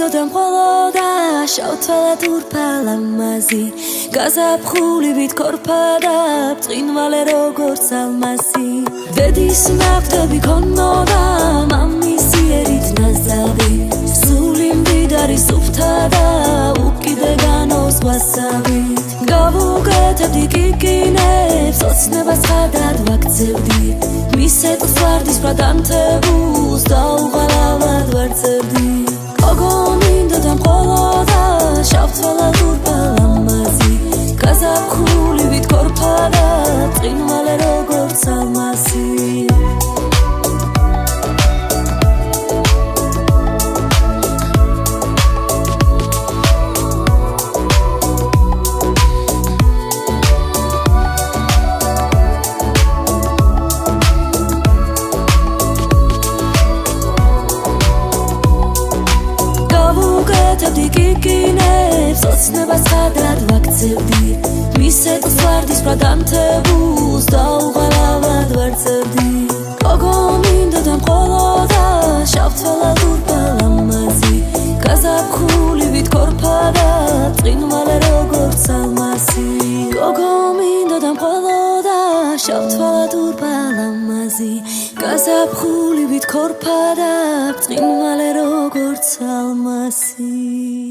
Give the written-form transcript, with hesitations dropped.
მინდოდა მხოლოდა შავთვალა დურფალა მაზი გაზაფხულივით ქორფა და ბრწყინვალე როგორც ალმასი დედის ნავთები ქონოდა მამის იერით ნაზავი სული მდიდარი სუფთა და უკიდე განოს ვასავით გავუკეთებდი კიკინებს ოცნებას ხადად ვაქცევდი მისეთს ვარდის ბრადანთებულს დაუღალავად ვარცევდი გოგო მინდოდა მხოლოდა შავთვალა დურფალა მაზი გაზაფხულივით ქორფა და ბრწყინვალე როგორც ალმასი გავუკეთებდი კიკინებს ოცნებას ხადად ვაქცევდი მისეთს ვარდის ბრადანთებულს დაუღალავად ვარცევდი გოგო მინდოდა მხოლოდა შავთვალა დურფალა მაზი გაზაფხულივით ქორფა და ბრწყინვალე როგორც ალმასი გოგო მინდოდა მხოლოდა შავთვალა დურფალა მაზი გაზაფხულივით ქორფა და ბრწყინვალე როგორც ალმასი